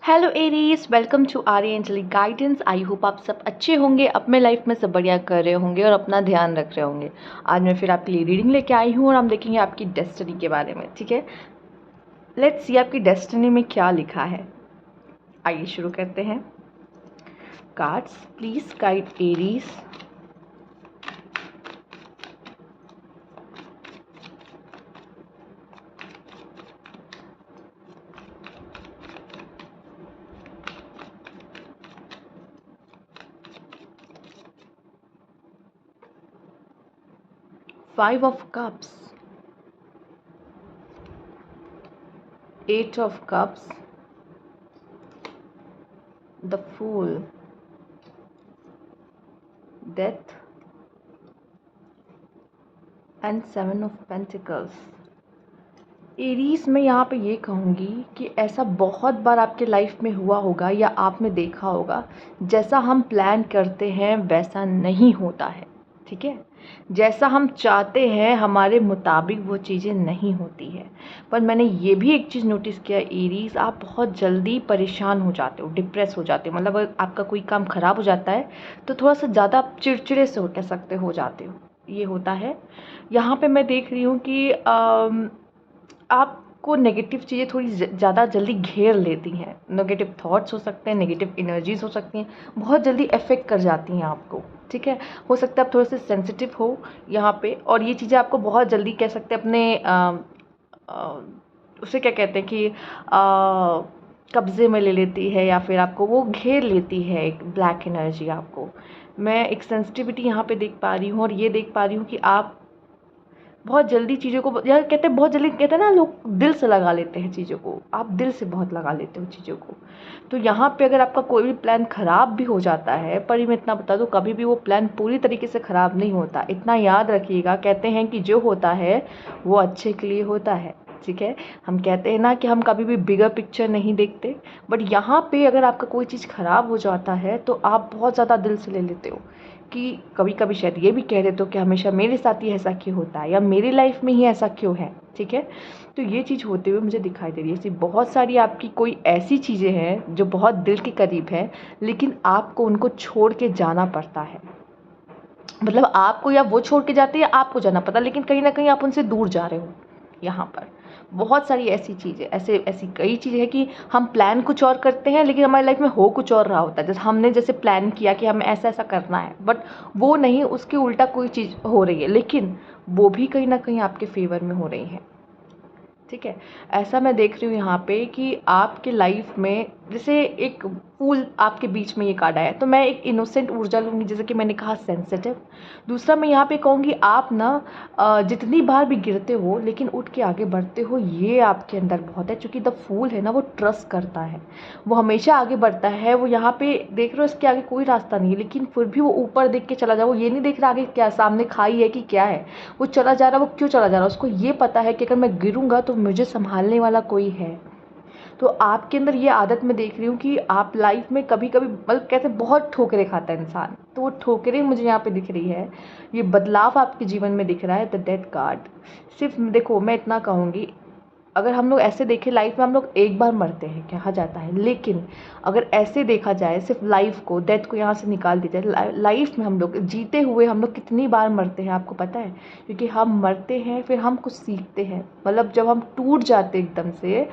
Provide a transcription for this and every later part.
Hello Aries, welcome to Arya Angelic Guidance. I hope आप सब अच्छे होंगे, अपने लाइफ में सब बढ़िया कर रहे होंगे और अपना ध्यान रख रहे होंगे। आज मैं फिर आपके लिए रीडिंग लेके आई हूँ और हम देखेंगे आपकी डेस्टिनी के बारे में। ठीक है, लेट्स सी आपकी डेस्टिनी में क्या लिखा है। आइए शुरू करते हैं। Cards please guide Aries. Five of cups, eight of cups, the fool, death and seven of pentacles. Aries में यहाँ पे ये कहूँगी कि ऐसा बहुत बार आपके लाइफ में हुआ होगा या आपने देखा होगा, जैसा हम प्लान करते हैं वैसा नहीं होता है। ठीक है, जैसा हम चाहते हैं हमारे मुताबिक वो चीज़ें नहीं होती है। पर मैंने ये भी एक चीज़ नोटिस किया एरीज, आप बहुत जल्दी परेशान हो जाते हो, डिप्रेस हो जाते हो। मतलब अगर आपका कोई काम ख़राब हो जाता है तो थोड़ा सा ज़्यादा आप चिड़चिड़े से कह सकते हो जाते हो, ये होता है। यहाँ पे मैं देख रही हूँ कि आपको नेगेटिव चीज़ें थोड़ी ज़्यादा जल्दी घेर लेती हैं। नेगेटिव थॉट्स हो सकते हैं, नेगेटिव एनर्जीज हो सकती हैं, बहुत जल्दी अफेक्ट कर जाती हैं आपको। ठीक है, हो सकता है आप थोड़े से सेंसिटिव हो यहाँ पे, और ये चीज़ें आपको बहुत जल्दी कह सकते हैं अपने उसे क्या कहते हैं कि कब्जे में ले लेती है, या फिर आपको वो घेर लेती है एक ब्लैक एनर्जी आपको। मैं एक सेंसिटिविटी यहाँ पे देख पा रही हूँ, और ये देख पा रही हूँ कि आप बहुत जल्दी चीज़ों को, यार कहते हैं बहुत जल्दी, कहते हैं ना लोग दिल से लगा लेते हैं चीज़ों को, आप दिल से बहुत लगा लेते हो चीज़ों को। तो यहाँ पे अगर आपका कोई भी प्लान ख़राब भी हो जाता है, पर मैं इतना बता दूँ, कभी भी वो प्लान पूरी तरीके से ख़राब नहीं होता। इतना याद रखिएगा, कहते हैं कि जो होता है वो अच्छे के लिए होता है। ठीक है, हम कहते हैं ना कि हम कभी भी बिगर पिक्चर नहीं देखते, बट यहाँ पे अगर आपका कोई चीज़ ख़राब हो जाता है तो आप बहुत ज़्यादा दिल से ले लेते हो, कि कभी कभी शायद ये भी कह देते हो कि हमेशा मेरे साथ ही ऐसा क्यों होता है, या मेरी लाइफ में ही ऐसा क्यों है। ठीक है, तो ये चीज़ होते हुए मुझे दिखाई दे रही है। ऐसी बहुत सारी आपकी कोई ऐसी चीज़ें हैं जो बहुत दिल के करीब है, लेकिन आपको उनको छोड़ के जाना पड़ता है। मतलब आपको या वो छोड़ के जाते हैं या आपको जाना पड़ता है, लेकिन कहीं ना कहीं आप उनसे दूर जा रहे हो। यहाँ पर बहुत सारी ऐसी चीज़ें, ऐसी कई चीज़ें हैं कि हम प्लान कुछ और करते हैं, लेकिन हमारी लाइफ में हो कुछ और रहा होता है। जैसे हमने जैसे प्लान किया कि हमें ऐसा ऐसा करना है, बट वो नहीं, उसके उल्टा कोई चीज़ हो रही है, लेकिन वो भी कहीं ना कहीं आपके फेवर में हो रही है। ठीक है, ऐसा मैं देख रही हूँ यहाँ पे कि आपके लाइफ में जैसे एक फूल आपके बीच में ये कार्ड आया है, तो मैं एक इनोसेंट ऊर्जा लूँगी, जैसे कि मैंने कहा सेंसिटिव। दूसरा मैं यहाँ पे कहूँगी आप ना जितनी बार भी गिरते हो लेकिन उठ के आगे बढ़ते हो, ये आपके अंदर बहुत है। क्योंकि द फूल है ना, वो ट्रस्ट करता है, वो हमेशा आगे बढ़ता है। वो यहाँ पे देख रहे हो, इसके आगे कोई रास्ता नहीं है, लेकिन फिर भी वो ऊपर देख के चला जाए। वो ये नहीं देख रहा आगे क्या सामने खाई है कि क्या है, वो चला जा रहा है। वो क्यों चला जा रहा है, उसको ये पता है कि अगर मैं गिरूंगा तो मुझे संभालने वाला कोई है। तो आपके अंदर ये आदत मैं देख रही हूँ कि आप लाइफ में कभी कभी, मतलब कैसे बहुत ठोकरें खाता है इंसान, तो वो ठोकरें मुझे यहाँ पे दिख रही है। ये बदलाव आपके जीवन में दिख रहा है, द डेथ कार्ड। सिर्फ देखो, मैं इतना कहूँगी, अगर हम लोग ऐसे देखें, लाइफ में हम लोग एक बार मरते हैं कहा जाता है, लेकिन अगर ऐसे देखा जाए सिर्फ लाइफ को, डेथ को यहाँ से निकाल दी जाए, लाइफ में हम लोग जीते हुए हम लोग कितनी बार मरते हैं आपको पता है? क्योंकि हम मरते हैं फिर हम कुछ सीखते हैं। मतलब जब हम टूट जाते हैं एकदम से,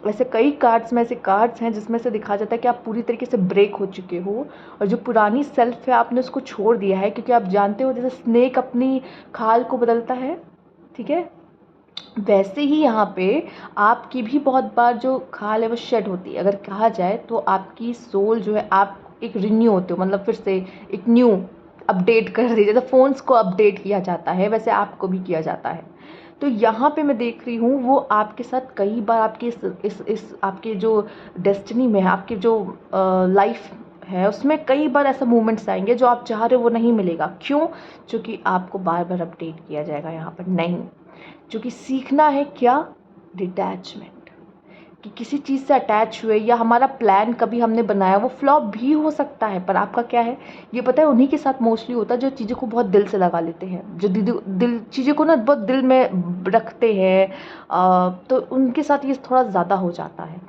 ऐसे कई कार्ड्स में ऐसे कार्ड्स हैं जिसमें से दिखा जाता है कि आप पूरी तरीके से ब्रेक हो चुके हो, और जो पुरानी सेल्फ है आपने उसको छोड़ दिया है। क्योंकि आप जानते हो जैसे स्नेक अपनी खाल को बदलता है, ठीक है, वैसे ही यहाँ पे आपकी भी बहुत बार जो खाल है वो शेड होती है। अगर कहा जाए तो आपकी सोल जो है, आप एक रिन्यू होते हो, मतलब फिर से एक न्यू अपडेट कर दी, जैसे फ़ोन्स को अपडेट किया जाता है वैसे आपको भी किया जाता है। तो यहाँ पे मैं देख रही हूँ वो आपके साथ कई बार आपकी इस आपके जो डेस्टिनी में है, आपके जो लाइफ है उसमें कई बार ऐसा मोमेंट्स आएंगे जो आप चाह रहे हो वो नहीं मिलेगा। क्यों? क्योंकि आपको बार बार अपडेट किया जाएगा यहाँ पर नहीं। क्योंकि सीखना है क्या? डिटैचमेंट। कि किसी चीज़ से अटैच हुए, या हमारा प्लान कभी हमने बनाया वो फ्लॉप भी हो सकता है, पर आपका क्या है ये पता है, उन्हीं के साथ मोस्टली होता है जो चीज़ों को बहुत दिल से लगा लेते हैं, जो दिल चीज़ों को ना बहुत दिल में रखते हैं, तो उनके साथ ये थोड़ा ज़्यादा हो जाता है।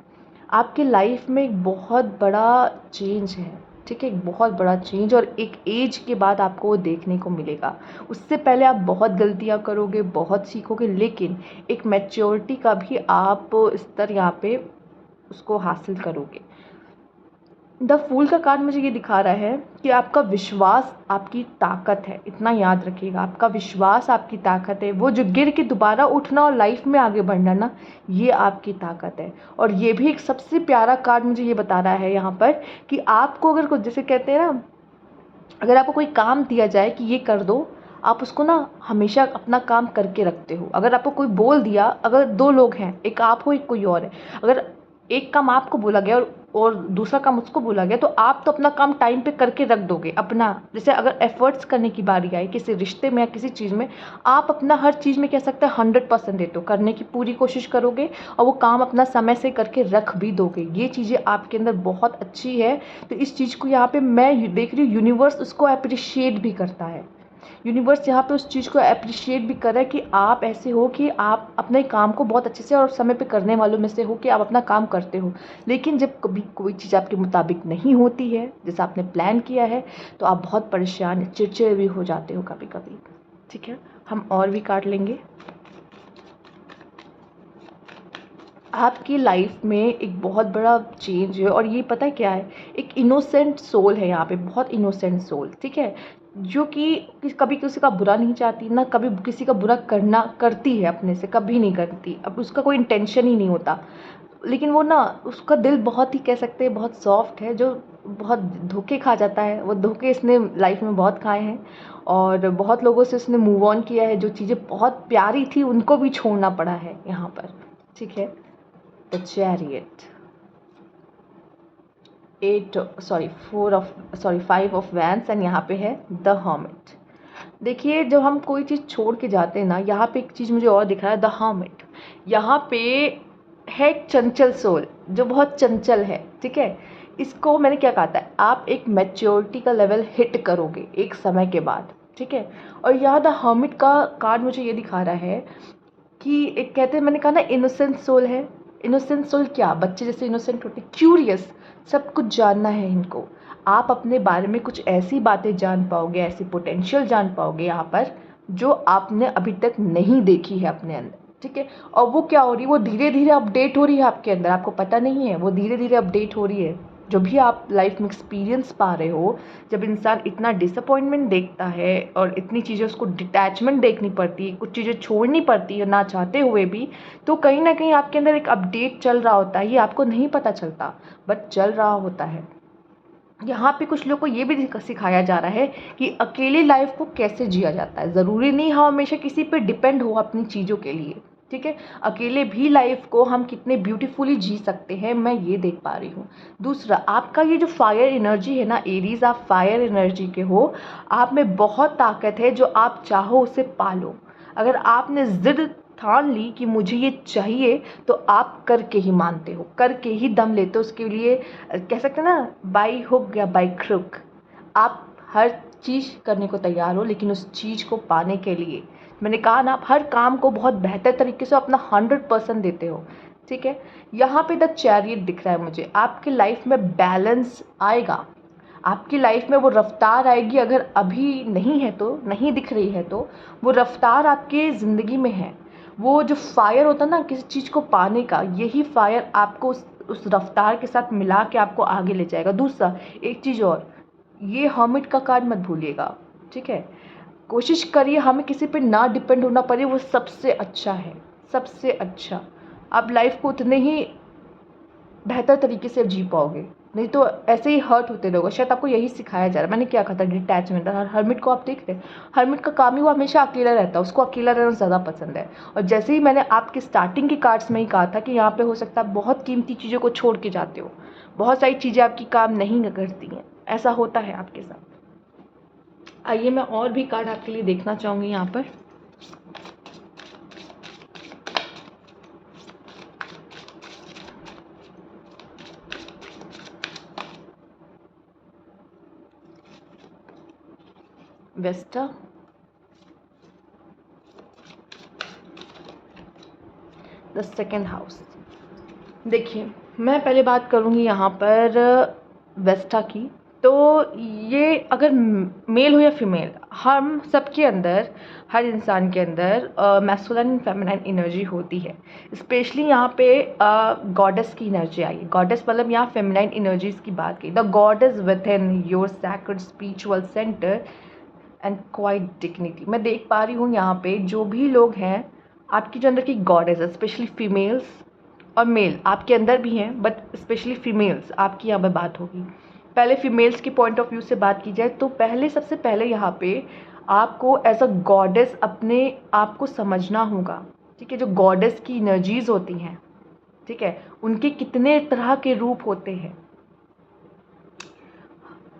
आपके लाइफ में एक बहुत बड़ा चेंज है, ठीक है, एक बहुत बड़ा चेंज, और एक एज के बाद आपको वो देखने को मिलेगा। उससे पहले आप बहुत गलतियाँ करोगे, बहुत सीखोगे, लेकिन एक मैच्योरिटी का भी आप स्तर यहाँ पे उसको हासिल करोगे। द फूल का कार्ड मुझे ये दिखा रहा है कि आपका विश्वास आपकी ताकत है। इतना याद रखिएगा, आपका विश्वास आपकी ताकत है। वो जो गिर के दोबारा उठना और लाइफ में आगे बढ़ना ना, ये आपकी ताकत है। और ये भी एक सबसे प्यारा कार्ड मुझे ये बता रहा है यहाँ पर कि आपको अगर कुछ, जैसे कहते हैं ना, अगर आपको कोई काम दिया जाए कि ये कर दो, आप उसको ना हमेशा अपना काम करके रखते हो। अगर आपको कोई बोल दिया, अगर दो लोग हैं, एक आप हो एक कोई और है, अगर एक काम आपको बोला गया और दूसरा काम उसको बोला गया, तो आप तो अपना काम टाइम पे करके रख दोगे अपना। जैसे अगर एफर्ट्स करने की बारी आई किसी रिश्ते में या किसी चीज़ में, आप अपना हर चीज़ में कह सकते हैं 100% देते हो, करने की पूरी कोशिश करोगे और वो काम अपना समय से करके रख भी दोगे। ये चीज़ें आपके अंदर बहुत अच्छी है। तो इस चीज़ को यहाँ पे मैं देख रही हूँ, यूनिवर्स उसको अप्रिशिएट भी करता है। यूनिवर्स यहाँ पे उस चीज़ को अप्रिशिएट भी कर रहा है कि आप ऐसे हो कि आप अपने काम को बहुत अच्छे से और समय पे करने वालों में से हो, कि आप अपना काम करते हो। लेकिन जब कभी कोई चीज़ आपके मुताबिक नहीं होती है, जैसा आपने प्लान किया है, तो आप बहुत परेशान, चिड़चिड़े भी हो जाते हो कभी कभी। ठीक है, हम और भी काट लेंगे। आपकी लाइफ में एक बहुत बड़ा चेंज है, और ये पता है क्या है, एक इनोसेंट सोल है यहाँ पे, बहुत इनोसेंट सोल, ठीक है, जो कि कभी किसी का बुरा नहीं चाहती, ना कभी किसी का बुरा करना करती है, अपने से कभी नहीं करती, अब उसका कोई इंटेंशन ही नहीं होता। लेकिन वो ना, उसका दिल बहुत ही कह सकते हैं बहुत सॉफ्ट है, जो बहुत धोखे खा जाता है। वो धोखे इसने लाइफ में बहुत खाए हैं, और बहुत लोगों से उसने मूव ऑन किया है। जो चीज़ें बहुत प्यारी थी उनको भी छोड़ना पड़ा है यहाँ पर, ठीक है। The chariot, 5 of vents, and यहाँ पे है द हर्मिट। देखिए, जब हम कोई चीज़ छोड़ के जाते हैं ना, यहाँ पे एक चीज़ मुझे और दिख रहा है, द हर्मिट। यहाँ पे है एक चंचल सोल, जो बहुत चंचल है, ठीक है। इसको मैंने क्या कहा था, आप एक मैच्योरिटी का लेवल हिट करोगे एक समय के बाद, ठीक है। और यहाँ द हर्मिट का कार्ड मुझे ये दिखा रहा है कि एक, कहते हैं, मैंने कहा ना इनोसेंट सोल है। इनोसेंट सोल क्या, बच्चे जैसे इनोसेंट होते, क्यूरियस, सब कुछ जानना है इनको। आप अपने बारे में कुछ ऐसी बातें जान पाओगे, ऐसी पोटेंशियल जान पाओगे यहाँ पर, जो आपने अभी तक नहीं देखी है अपने अंदर, ठीक है। और वो क्या हो रही है, वो धीरे धीरे अपडेट हो रही है आपके अंदर, आपको पता नहीं है, वो धीरे धीरे अपडेट हो रही है। जो भी आप लाइफ में एक्सपीरियंस पा रहे हो, जब इंसान इतना डिसअपॉइंटमेंट देखता है और इतनी चीज़ें उसको डिटैचमेंट देखनी पड़ती है, कुछ चीज़ें छोड़नी पड़ती है ना चाहते हुए भी, तो कहीं ना कहीं आपके अंदर एक अपडेट चल रहा होता है। ये आपको नहीं पता चलता, बट चल रहा होता है। यहाँ पे कुछ लोग को ये भी सिखाया जा रहा है कि अकेले लाइफ को कैसे जिया जाता है। ज़रूरी नहीं हम हमेशा किसी पे डिपेंड हो अपनी चीज़ों के लिए, ठीक है। अकेले भी लाइफ को हम कितने ब्यूटीफुली जी सकते हैं, मैं ये देख पा रही हूँ। दूसरा, आपका ये जो फायर एनर्जी है ना एरीज, आप फायर एनर्जी के हो, आप में बहुत ताकत है, जो आप चाहो उसे पालो। अगर आपने जिद ठान ली कि मुझे ये चाहिए, तो आप करके ही मानते हो, करके ही दम लेते हो उसके लिए। कह सकते हैं ना, बाई हुक या बाई क्रुक, आप हर चीज़ करने को तैयार हो, लेकिन उस चीज़ को पाने के लिए, मैंने कहा ना, आप हर काम को बहुत बेहतर तरीके से अपना 100% देते हो, ठीक है। यहाँ पे द चैरियट दिख रहा है मुझे, आपकी लाइफ में बैलेंस आएगा, आपकी लाइफ में वो रफ्तार आएगी। अगर अभी नहीं है तो, नहीं दिख रही है तो, वो रफ्तार आपके ज़िंदगी में है। वो जो फायर होता है ना किसी चीज़ को पाने का, यही फायर आपको उस रफ्तार के साथ मिला के आपको आगे ले जाएगा। दूसरा, एक चीज़ और, ये हर्मिट का कार्ड मत भूलिएगा, ठीक है। कोशिश करिए हमें किसी पे ना डिपेंड होना पड़े, वो सबसे अच्छा है, सबसे अच्छा। आप लाइफ को उतने ही बेहतर तरीके से जी पाओगे, नहीं तो ऐसे ही हर्ट होते रहोगे। शायद आपको यही सिखाया जा रहा है। मैंने क्या कहा था, डिटैचमेंट। और हर्मिट को आप देखते हैं, हर्मिट का काम ही वो हमेशा अकेला रहता है, उसको अकेला रहना ज़्यादा पसंद है। और जैसे ही मैंने आपके स्टार्टिंग के कार्ड्स में ही कहा था कि यहाँ पे हो सकता है बहुत कीमती चीज़ों को छोड़ के जाते हो, बहुत सारी चीज़ें आपकी काम नहीं करती हैं, ऐसा होता है आपके साथ। आइए, मैं और भी कार्ड आपके लिए देखना चाहूँगी यहाँ पर। वेस्टा, द सेकेंड हाउस, देखिए, मैं पहले बात करूँगी यहाँ पर वेस्टा की। तो ये अगर मेल हो या फीमेल, हम सबके अंदर, हर इंसान के अंदर मैस्कुलिन एंड फेमिनाइन एनर्जी होती है। स्पेशली यहाँ पे गॉडेस की एनर्जी आई। गॉडेस मतलब यहाँ फेमिनाइन एनर्जीज की बात की। The God is with in your sacred spiritual centre and quite dignity. मैं देख पा रही हूँ यहाँ पे जो भी लोग हैं, आपकी जो अंदर की गॉडेस है, स्पेशली फीमेल्स और मेल आपके अंदर भी हैं, बट स्पेशली फीमेल्स आपकी यहाँ पे बात होगी। पहले फीमेल्स की पॉइंट ऑफ व्यू से बात की जाए तो पहले, सबसे पहले यहाँ पे आपको एज अ गॉडेस अपने आप को समझना होगा। ठीक है, जो गॉडेस की एनर्जीज होती हैं, ठीक है, उनके कितने तरह के रूप होते हैं।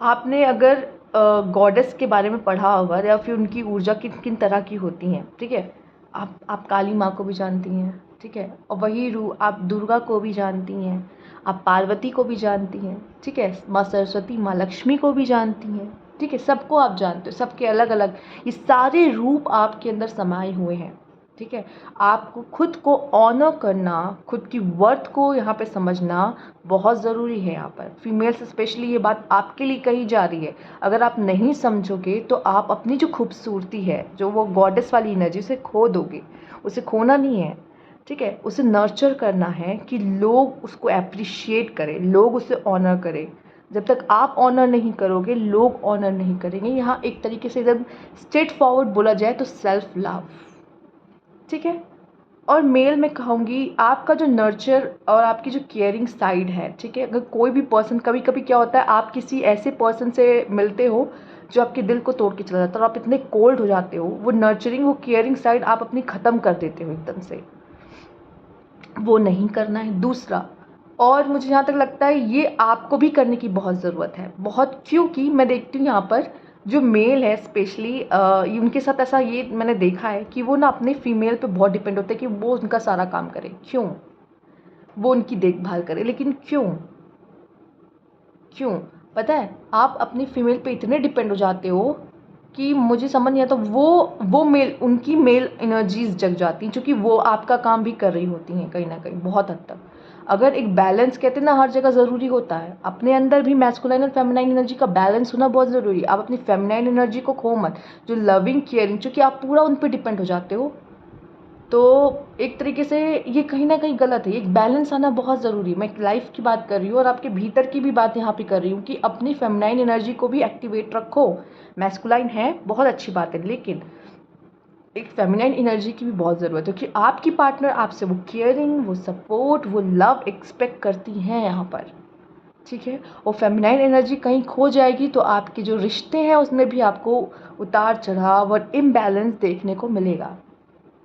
आपने अगर गॉडेस के बारे में पढ़ा होगा या फिर उनकी ऊर्जा किन किन तरह की होती हैं, ठीक है। आप काली माँ को भी जानती हैं, ठीक है, और वही रूप आप दुर्गा को भी जानती हैं, आप पार्वती को भी जानती हैं, ठीक है, माँ सरस्वती, माँ लक्ष्मी को भी जानती हैं, ठीक है, सबको आप जानते हो, सबके अलग अलग ये सारे रूप आपके अंदर समाये हुए हैं। ठीक है, आपको खुद को ऑनर करना, खुद की वर्थ को यहाँ पे समझना बहुत ज़रूरी है। यहाँ पर फीमेल्स स्पेशली ये बात आपके लिए कही जा रही है। अगर आप नहीं समझोगे तो आप अपनी जो खूबसूरती है, जो वो गॉडेस वाली एनर्जी, उसे खो दोगे। उसे खोना नहीं है, ठीक है, उसे नर्चर करना है कि लोग उसको अप्रिशिएट करें, लोग उसे ऑनर करें। जब तक आप ऑनर नहीं करोगे, लोग ऑनर नहीं करेंगे। यहाँ एक तरीके से एकदम स्ट्रेट फॉरवर्ड बोला जाए तो सेल्फ लव, ठीक है। और मेल में कहूँगी आपका जो नर्चर और आपकी जो केयरिंग साइड है, ठीक है, अगर कोई भी पर्सन, कभी कभी क्या होता है, आप किसी ऐसे पर्सन से मिलते हो जो आपके दिल को तोड़ के चला जाता है और आप इतने कोल्ड हो जाते हो, वो नर्चरिंग, वो केयरिंग साइड आप अपनी ख़त्म कर देते हो एकदम से। वो नहीं करना है। दूसरा, और मुझे जहाँ तक लगता है ये आपको भी करने की बहुत ज़रूरत है, बहुत, क्योंकि मैं देखती हूँ यहाँ पर जो मेल है स्पेशली, उनके साथ ऐसा ये मैंने देखा है कि वो ना अपने फीमेल पे बहुत डिपेंड होते हैं कि वो उनका सारा काम करे। क्यों? वो उनकी देखभाल करे, लेकिन क्यों? क्यों? पता है, आप अपनी फीमेल पे इतने डिपेंड हो जाते हो कि मुझे समझ नहीं आता। वो मेल, उनकी मेल एनर्जीज जग जाती हैं, क्योंकि वो आपका काम भी कर रही होती हैं कहीं ना कहीं, बहुत हद तक। अगर एक बैलेंस, कहते हैं ना, हर जगह ज़रूरी होता है। अपने अंदर भी मैस्कुलाइन और फेमिनाइन एनर्जी का बैलेंस होना बहुत ज़रूरी है। आप अपनी फेमिनाइन एनर्जी को खो मत, जो लविंग, केयरिंग, क्योंकि आप पूरा उन पर डिपेंड हो जाते हो। तो एक तरीके से ये कहीं ना कहीं गलत है। एक बैलेंस आना बहुत ज़रूरी है। मैं लाइफ की बात कर रही हूँ और आपके भीतर की भी बात यहाँ पे कर रही हूँ कि अपनी फेमिनाइन एनर्जी को भी एक्टिवेट रखो। मैस्कुलाइन है, बहुत अच्छी बात है, लेकिन एक फेमिनाइन एनर्जी की भी बहुत ज़रूरत है, क्योंकि आपकी पार्टनर आपसे वो केयरिंग, वो सपोर्ट, वो लव एक्सपेक्ट करती हैं यहाँ पर, ठीक है। और फेमिनाइन एनर्जी कहीं खो जाएगी तो आपके जो रिश्ते हैं उसमें भी आपको उतार चढ़ाव और इम्बैलेंस देखने को मिलेगा।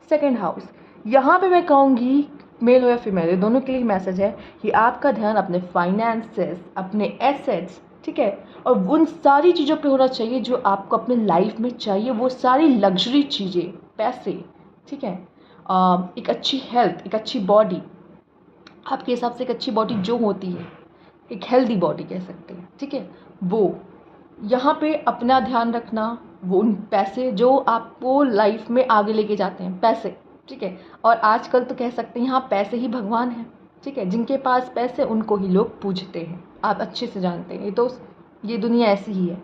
सेकेंड हाउस, यहाँ पे मैं कहूँगी मेल हो या फीमेल, दोनों के लिए मैसेज है कि आपका ध्यान अपने फाइनेंसेस, अपने एसेट्स, ठीक है, और उन सारी चीज़ों पे होना चाहिए जो आपको अपने लाइफ में चाहिए। वो सारी लग्जरी चीज़ें, पैसे, ठीक है, एक अच्छी हेल्थ, एक अच्छी बॉडी। आपके हिसाब से एक अच्छी बॉडी जो होती है, एक हेल्दी बॉडी कह सकते हैं, ठीक है, वो यहाँ पे अपना ध्यान रखना। वो उन पैसे जो आपको लाइफ में आगे लेके जाते हैं, पैसे, ठीक है। और आजकल तो कह सकते हैं यहाँ पैसे ही भगवान हैं, ठीक है। जिनके पास पैसे, उनको ही लोग पूजते हैं, आप अच्छे से जानते हैं। ये दुनिया ऐसी ही है।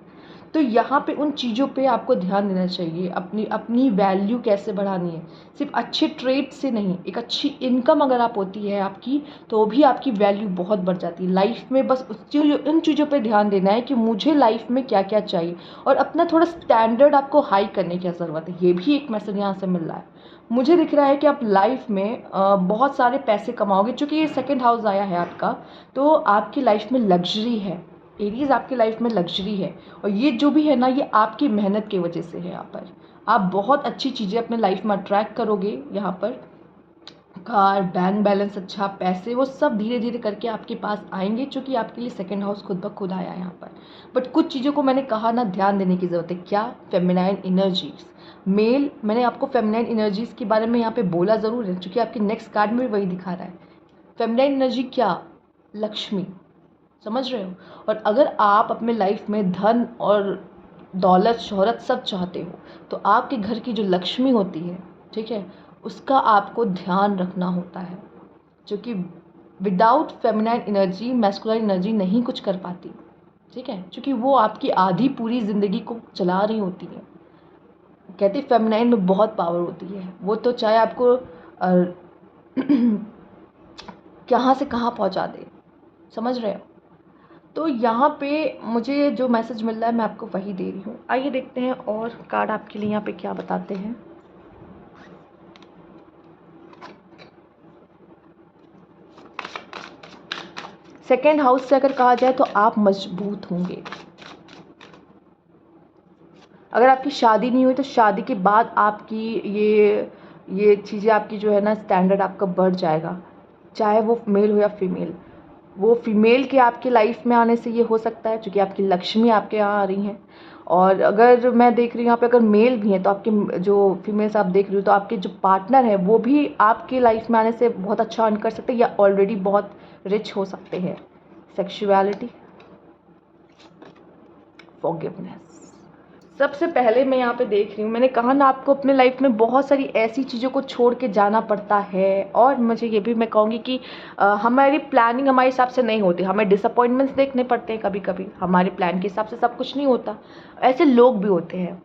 तो यहाँ पे उन चीज़ों पे आपको ध्यान देना चाहिए। अपनी अपनी वैल्यू कैसे बढ़ानी है, सिर्फ अच्छे ट्रेड से नहीं। एक अच्छी इनकम अगर आप होती है आपकी, तो भी आपकी वैल्यू बहुत बढ़ जाती है लाइफ में। बस उन चीज़ों पे ध्यान देना है कि मुझे लाइफ में क्या क्या चाहिए, और अपना थोड़ा स्टैंडर्ड आपको हाई करने की ज़रूरत है। ये भी एक मैसेज यहाँ से मिल रहा है। मुझे दिख रहा है कि आप लाइफ में बहुत सारे पैसे कमाओगे, चूँकि ये सेकेंड हाउस आया है आपका, तो आपकी लाइफ में लग्जरी है। एरीज, आपकी लाइफ में लग्जरी है, और ये जो भी है ना, ये आपकी मेहनत की वजह से है। यहाँ पर आप बहुत अच्छी चीज़ें अपने लाइफ में अट्रैक्ट करोगे। यहाँ पर कार, बैंक बैलेंस अच्छा, पैसे, वो सब धीरे धीरे करके आपके पास आएंगे, क्योंकि आपके लिए सेकंड हाउस खुद ब खुद आया है यहाँ पर। बट कुछ चीज़ों को मैंने कहा ना, ध्यान देने की ज़रूरत है। क्या? Feminine energies, male. मैंने आपको फेमिनाइन एनर्जीज के बारे में यहाँ पे बोला ज़रूर है, क्योंकि आपके नेक्स्ट कार्ड में भी वही दिखा रहा है। फेमिनाइन एनर्जी क्या? लक्ष्मी, समझ रहे हो। और अगर आप अपने लाइफ में धन और दौलत, शोहरत सब चाहते हो, तो आपके घर की जो लक्ष्मी होती है, ठीक है, उसका आपको ध्यान रखना होता है। क्योंकि without feminine energy masculine energy नहीं कुछ कर पाती, ठीक है, क्योंकि वो आपकी आधी पूरी ज़िंदगी को चला रही होती है। कहते फेमिनाइन में बहुत पावर होती है, वो तो चाहे आपको कहाँ से कहाँ पहुँचा दे, समझ रहे हो। तो यहाँ पे मुझे जो मैसेज मिल रहा है मैं आपको वही दे रही हूँ। आइए देखते हैं और कार्ड आपके लिए यहाँ पे क्या बताते हैं। सेकेंड हाउस से अगर कहा जाए तो आप मजबूत होंगे। अगर आपकी शादी नहीं हुई तो शादी के बाद आपकी ये चीज़ें आपकी जो है ना, स्टैंडर्ड आपका बढ़ जाएगा, चाहे वो मेल हो या फीमेल। वो फीमेल के आपके लाइफ में आने से ये हो सकता है क्योंकि आपकी लक्ष्मी आपके यहाँ आ रही हैं। और अगर मैं देख रही हूँ यहाँ पे अगर मेल भी हैं तो आपके जो फीमेल्स आप देख रही हो तो आपके जो पार्टनर हैं वो भी आपके लाइफ में आने से बहुत अच्छा अर्न कर सकते हैं या ऑलरेडी बहुत रिच हो सकते हैं। Sexuality, forgiveness. सबसे पहले मैं यहाँ पे देख रही हूँ, मैंने कहा ना आपको अपने लाइफ में बहुत सारी ऐसी चीज़ों को छोड़ के जाना पड़ता है। और मुझे ये भी मैं कहूँगी कि हमारी प्लानिंग हमारे हिसाब से नहीं होती, हमें डिसअपॉइंटमेंट्स देखने पड़ते हैं कभी कभी, हमारे प्लान के हिसाब से सब कुछ नहीं होता। ऐसे लोग भी होते हैं,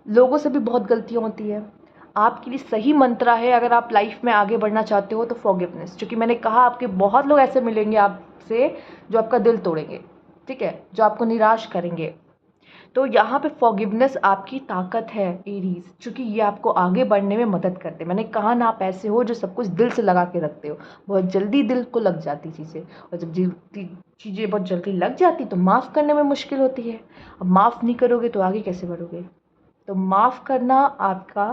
लोगों से भी बहुत गलतियाँ होती है। आपके लिए सही मंत्रा है अगर आप लाइफ में आगे बढ़ना चाहते हो तो फॉरगिवनेस, क्योंकि मैंने कहा आपके बहुत लोग ऐसे मिलेंगे आपसे जो आपका दिल तोड़ेंगे, ठीक है, जो आपको निराश करेंगे। तो यहाँ पे फॉरगिवनेस आपकी ताकत है एरीज, क्योंकि ये आपको आगे बढ़ने में मदद करते हैं। मैंने कहा ना, आप ऐसे हो जो सब कुछ दिल से लगा के रखते हो, बहुत जल्दी दिल को लग जाती चीज़ें, और जब चीज़ें बहुत जल्दी लग जाती तो माफ़ करने में मुश्किल होती है। अब माफ़ नहीं करोगे तो आगे कैसे बढ़ोगे। तो माफ़ करना आपका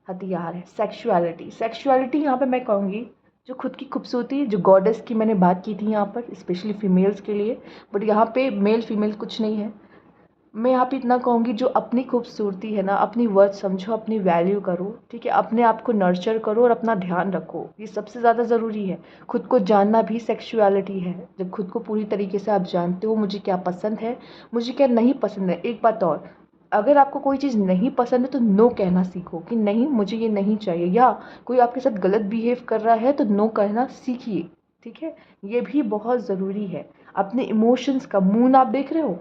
हथियार है। सेक्सुअलिटी, सेक्सुअलिटी यहाँ पे मैं कहूँगी जो खुद की खूबसूरती, जो गॉडेस की मैंने बात की थी यहाँ पर स्पेशली फीमेल्स के लिए, बट यहाँ पे मेल फीमेल कुछ नहीं है। मैं यहाँ पे इतना कहूँगी जो अपनी खूबसूरती है ना, अपनी वर्थ समझो, अपनी वैल्यू करो, ठीक है, अपने आप को नर्चर करो और अपना ध्यान रखो, ये सबसे ज़्यादा ज़रूरी है। खुद को जानना भी सेक्सुअलिटी है, जब खुद को पूरी तरीके से आप जानते हो मुझे क्या पसंद है, मुझे क्या नहीं पसंद है। एक बात और, अगर आपको कोई चीज़ नहीं पसंद है तो नो कहना सीखो कि नहीं मुझे ये नहीं चाहिए, या कोई आपके साथ गलत बिहेव कर रहा है तो नो कहना सीखिए, ठीक है, ये भी बहुत ज़रूरी है। अपने इमोशंस का, मून आप देख रहे हो,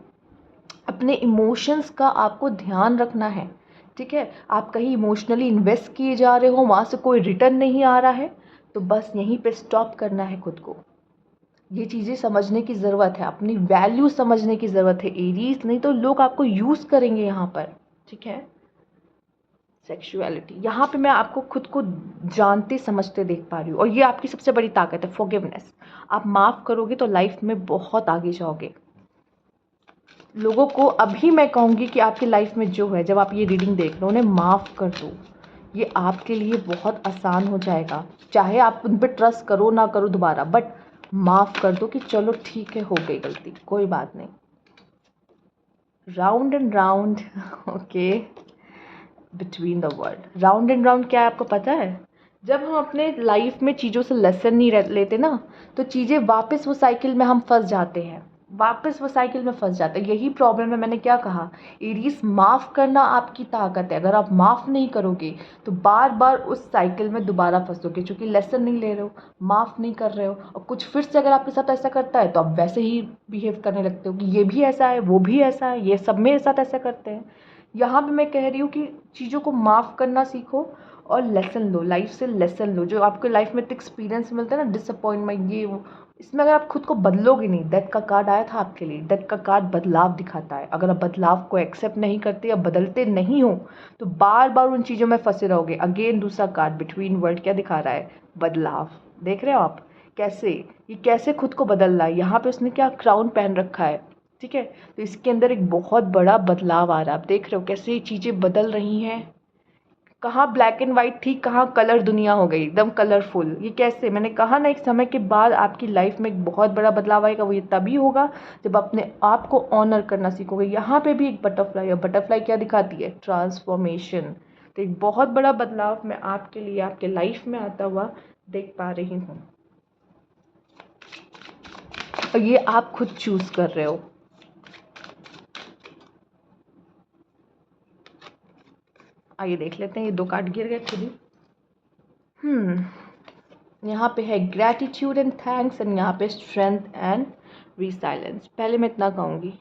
अपने इमोशंस का आपको ध्यान रखना है, ठीक है। आप कहीं इमोशनली इन्वेस्ट किए जा रहे हो, वहाँ से कोई रिटर्न नहीं आ रहा है, तो बस यहीं पे स्टॉप करना है खुद को। ये चीज़ें समझने की ज़रूरत है, अपनी वैल्यू समझने की ज़रूरत है एरीज, नहीं तो लोग आपको यूज़ करेंगे यहाँ पर, ठीक है। सेक्सुअलिटी, यहाँ पे मैं आपको खुद को जानते समझते देख पा रही हूँ, और ये आपकी सबसे बड़ी ताकत है, फॉरगिवनेस। आप माफ़ करोगे तो लाइफ में बहुत आगे जाओगे। लोगों को अभी मैं कहूँगी कि आपकी लाइफ में जो है, जब आप ये रीडिंग देख रहे हो, उन्हें माफ़ कर दो, ये आपके लिए बहुत आसान हो जाएगा। चाहे आप उन पर ट्रस्ट करो ना करो दोबारा, बट माफ़ कर दो कि चलो ठीक है, हो गई गलती, कोई बात नहीं। Round and round, okay, between the world. Round and round क्या है आपको पता है? जब हम अपने लाइफ में चीज़ों से लेसन नहीं लेते ना, तो चीज़ें वापस वो साइकिल में हम फंस जाते हैं, वापस वो साइकिल में फंस जाते हैं। यही प्रॉब्लम है। मैंने क्या कहा, एरीज, माफ़ करना आपकी ताकत है। अगर आप माफ़ नहीं करोगे तो बार बार उस साइकिल में दोबारा फंसोगे, क्योंकि लेसन नहीं ले रहे हो, माफ़ नहीं कर रहे हो, और कुछ फिर से अगर आपके साथ ऐसा करता है तो आप वैसे ही बिहेव करने लगते हो कि ये भी ऐसा है, वो भी ऐसा है, ये सब मेरे साथ ऐसा करते हैं। यहाँ पे मैं कह रही हूँ कि चीज़ों को माफ़ करना सीखो और लेसन लो, लाइफ से लेसन लो। जो आपको लाइफ में एक्सपीरियंस मिलता है ना, डिसअपॉइंटमेंट, ये वो, इसमें अगर आप खुद को बदलोगे नहीं, डेथ का कार्ड आया था आपके लिए, डेथ का कार्ड बदलाव दिखाता है। अगर आप बदलाव को एक्सेप्ट नहीं करते या बदलते नहीं हो तो बार बार उन चीज़ों में फंसे रहोगे। अगेन दूसरा कार्ड, बिटवीन वर्ल्ड, क्या दिखा रहा है? बदलाव। देख रहे हो आप कैसे, ये कैसे खुद को बदल रहा है। यहाँ पे उसने क्या क्राउन पहन रखा है, ठीक है, तो इसके अंदर एक बहुत बड़ा बदलाव आ रहा है। आप देख रहे हो कैसे ये चीज़ें बदल रही हैं। कहाँ ब्लैक एंड वाइट थी, कहाँ कलर दुनिया हो गई एकदम कलरफुल। ये कैसे, मैंने कहा ना, एक समय के बाद आपकी लाइफ में एक बहुत बड़ा बदलाव आएगा। वो ये तभी होगा जब अपने आप को ऑनर करना सीखोगे। यहाँ पे भी एक बटरफ्लाई है, बटरफ्लाई क्या दिखाती है? ट्रांसफॉर्मेशन। तो एक बहुत बड़ा बदलाव मैं आपके लिए, आपके लाइफ में आता हुआ देख पा रही हूँ, और ये आप खुद चूज कर रहे हो। आइए देख लेते हैं, ये दो कार्ड गिर गए खुद ही। यहाँ पे है ग्रैटिट्यूड एंड थैंक्स, एंड यहाँ पे स्ट्रेंथ एंड रिसाइलेंस। पहले मैं इतना कहूँगी,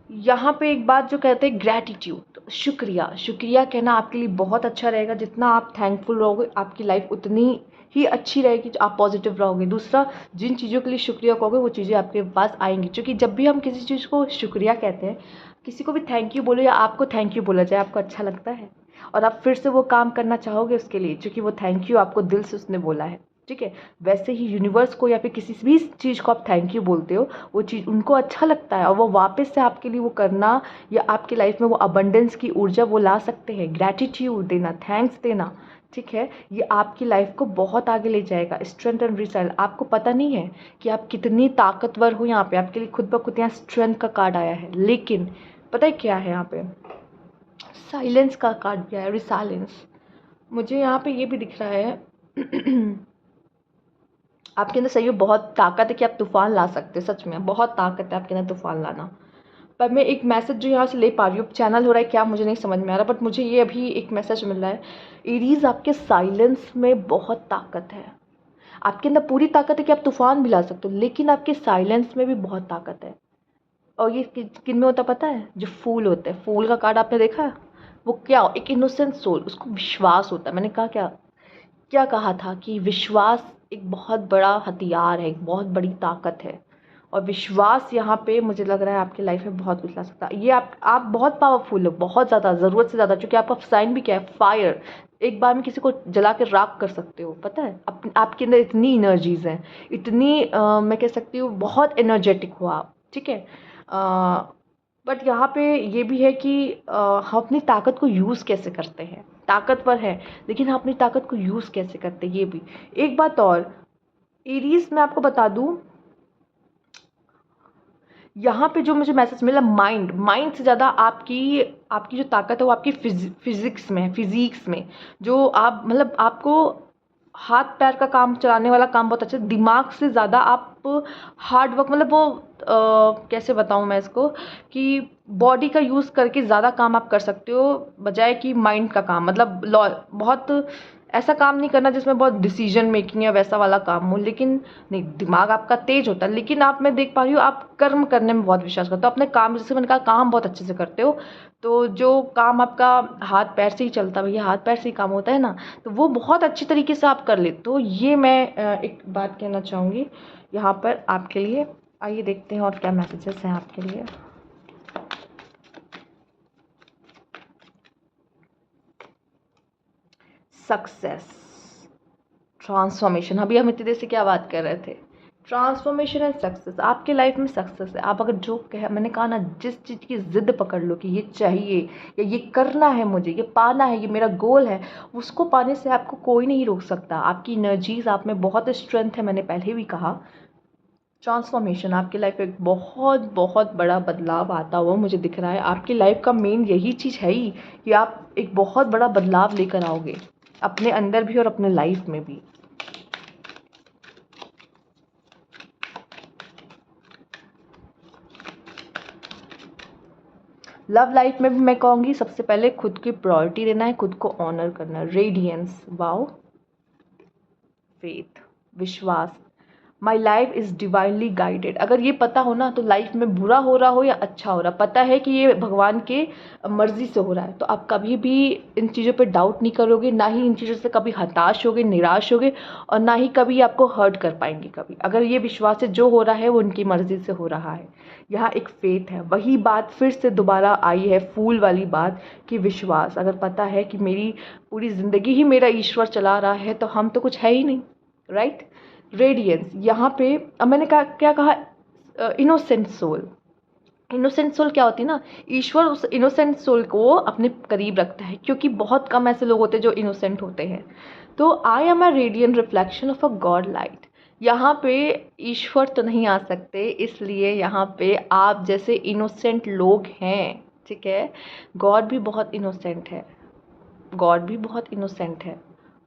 यहाँ पे एक बात जो कहते हैं ग्रैटिट्यूड, शुक्रिया। शुक्रिया कहना आपके लिए बहुत अच्छा रहेगा। जितना आप थैंकफुल रहोगे आपकी लाइफ उतनी ही अच्छी रहेगी, जो आप पॉजिटिव रहोगे। दूसरा, जिन चीज़ों के लिए शुक्रिया कहोगे वो चीज़ें आपके पास आएंगी, क्योंकि जब भी हम किसी चीज़ को शुक्रिया कहते हैं, किसी को भी थैंक यू बोलो या आपको थैंक यू बोला जाए, आपको अच्छा लगता है और आप फिर से वो काम करना चाहोगे उसके लिए, क्योंकि वो थैंक यू आपको दिल से उसने बोला है। ठीक है, वैसे ही यूनिवर्स को या फिर किसी भी चीज़ को आप थैंक यू बोलते हो, वो चीज़ उनको अच्छा लगता है और वो वापस से आपके लिए वो करना या आपकी लाइफ में वो अबंडेंस की ऊर्जा वो ला सकते हैं। ग्रैटिट्यूड देना, थैंक्स देना, ठीक है, ये आपकी लाइफ को बहुत आगे ले जाएगा। स्ट्रेंथ एंड रिसाइलेंस, आपको पता नहीं है कि आप कितनी ताकतवर हो। यहाँ पे आपके लिए खुद ब खुद यहाँ स्ट्रेंथ का कार्ड आया है, लेकिन पता है क्या है, यहाँ पे साइलेंस का कार्ड भी आया है, रिसाइलेंस। मुझे यहाँ पे ये भी दिख रहा है आपके अंदर सही में बहुत ताकत है कि आप तूफान ला सकते हैं। सच में बहुत ताकत है आपके अंदर तूफान लाना। पर मैं एक मैसेज जो यहाँ से ले पा रही हूँ, चैनल हो रहा है क्या मुझे नहीं समझ में आ रहा, बट मुझे ये अभी एक मैसेज मिल रहा है। एरीज, आपके साइलेंस में बहुत ताकत है। आपके अंदर पूरी ताकत है कि आप तूफान भी ला सकते हो, लेकिन आपके साइलेंस में भी बहुत ताकत है। और ये किन में होता पता है? जो फूल होते हैं, फूल का कार्ड आपने देखा है? वो क्या, एक इनोसेंट सोल, उसको विश्वास होता है। मैंने कहा क्या क्या कहा था कि विश्वास एक बहुत बड़ा हथियार है, एक बहुत बड़ी ताकत है। और विश्वास यहाँ पे मुझे लग रहा है आपकी लाइफ में बहुत कुछ ला सकता है। ये आप बहुत पावरफुल हो, बहुत ज़्यादा, ज़रूरत से ज़्यादा, क्योंकि आपका साइन भी क्या है, फायर। एक बार में किसी को जला के राख कर सकते हो, पता है। आपके अंदर इतनी एनर्जीज हैं, इतनी मैं कह सकती हूँ बहुत एनर्जेटिक हो आप, ठीक है। बट यहाँ पे ये भी है कि हम अपनी ताकत को यूज़ कैसे करते हैं। ताकतवर है, लेकिन हम अपनी ताकत को यूज़ कैसे करते हैं, ये भी एक बात। और एरीज, मैं आपको बता दूं, यहाँ पे जो मुझे मैसेज मिला, माइंड से ज़्यादा आपकी आपकी जो ताकत है वो आपकी फिजिक्स में, फिजिक्स में। जो आप मतलब आपको हाथ पैर का काम, चलाने वाला काम बहुत अच्छा, दिमाग से ज़्यादा आप हार्ड वर्क, मतलब वो कैसे बताऊँ मैं इसको, कि बॉडी का यूज़ करके ज़्यादा काम आप कर सकते हो बजाय कि माइंड का काम। मतलब बहुत ऐसा काम नहीं करना जिसमें बहुत डिसीजन मेकिंग या वैसा वाला काम हो, लेकिन नहीं, दिमाग आपका तेज होता है, लेकिन आप, मैं देख पा रही हूँ आप कर्म करने में बहुत विश्वास करते हो। अपने काम, जैसे मैंने कहा, काम बहुत अच्छे से करते हो। तो जो काम आपका हाथ पैर से ही चलता है, भैया हाथ पैर से ही काम होता है ना, तो वो बहुत अच्छी तरीके से आप कर लेते हो। ये मैं एक बात कहना चाहूँगी यहाँ पर आपके लिए। आइए देखते हैं और क्या मैसेजेस हैं आपके लिए। सक्सेस, ट्रांसफॉर्मेशन, अभी हम इतनी देर से क्या बात कर रहे थे, ट्रांसफॉर्मेशन एंड सक्सेस। आपके लाइफ में सक्सेस है। आप अगर जो कह, मैंने कहा ना, जिस चीज़ की ज़िद पकड़ लो कि ये चाहिए या ये करना है, मुझे ये पाना है, ये मेरा गोल है, उसको पाने से आपको कोई नहीं रोक सकता। आपकी एनर्जीज, आप में बहुत स्ट्रेंथ है, मैंने पहले भी कहा। ट्रांसफॉर्मेशन, आपकी लाइफ में एक बहुत बहुत बड़ा बदलाव आता हुआ मुझे दिख रहा है। आपकी लाइफ का मेन यही चीज़ है ही कि आप एक बहुत बड़ा बदलाव लेकर आओगे, अपने अंदर भी और अपने लाइफ में भी। लव लाइफ में भी मैं कहूँगी सबसे पहले खुद की प्रायोरिटी देना है, खुद को ऑनर करना है। रेडियंस, वाओ, फेथ, विश्वास, my life is divinely guided. अगर ये पता हो ना, तो लाइफ में बुरा हो रहा हो या अच्छा हो रहा, पता है कि ये भगवान के मर्जी से हो रहा है, तो आप कभी भी इन चीज़ों पे डाउट नहीं करोगे, ना ही इन चीज़ों से कभी हताश होगे, निराश होगे, और ना ही कभी आपको हर्ट कर पाएंगे कभी। अगर ये विश्वास है जो हो रहा है वो उनकी मर्जी से हो रहा है। यहाँ एक फेथ है, वही बात फिर से दोबारा आई है, फूल वाली बात, कि विश्वास। अगर पता है कि मेरी पूरी ज़िंदगी ही मेरा ईश्वर चला रहा है, तो हम तो कुछ है ही नहीं, राइट। रेडियंस, यहाँ पे अब मैंने कहा, क्या कहा, इनोसेंट सोल। इनोसेंट सोल क्या होती है ना, ईश्वर उस इनोसेंट सोल को अपने करीब रखता है, क्योंकि बहुत कम ऐसे लोग होते हैं जो इनोसेंट होते हैं। तो I am a radiant reflection of a God light. यहाँ पे ईश्वर तो नहीं आ सकते, इसलिए यहाँ पे आप जैसे इनोसेंट लोग हैं, ठीक है। गॉड भी बहुत इनोसेंट है, गॉड भी बहुत इनोसेंट है।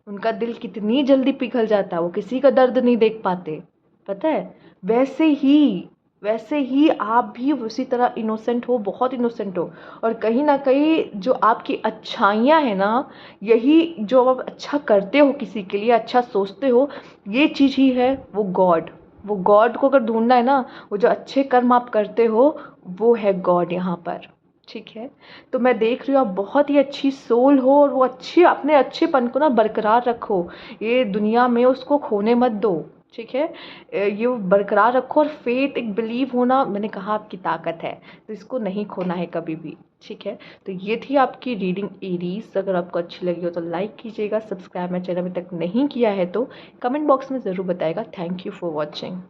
उनका दिल कितनी जल्दी पिघल जाता है, वो किसी का दर्द नहीं देख पाते, पता है। वैसे ही वैसे ही आप भी उसी तरह इनोसेंट हो, बहुत इनोसेंट हो। और कहीं ना कहीं जो आपकी अच्छाइयाँ हैं ना, यही जो आप अच्छा करते हो, किसी के लिए अच्छा सोचते हो, ये चीज़ ही है वो गॉड को अगर ढूंढना है ना, वो जो अच्छे कर्म आप करते हो, वो है गॉड यहाँ पर। ठीक है। तो मैं देख रही हूँ आप बहुत ही अच्छी सोल हो, और वो अच्छे अपने अच्छेपन को ना बरकरार रखो, ये दुनिया में उसको खोने मत दो। ठीक है। ये बरकरार रखो, और फेथ, एक बिलीव होना, मैंने कहा आपकी ताकत है, तो इसको नहीं खोना है कभी भी। ठीक है। तो ये थी आपकी रीडिंग एरीज। अगर आपको अच्छी लगी हो तो लाइक कीजिएगा, सब्सक्राइब मेरे चैनल अभी तक नहीं किया है तो कमेंट बॉक्स में ज़रूर बताएगा। Thank you for watching.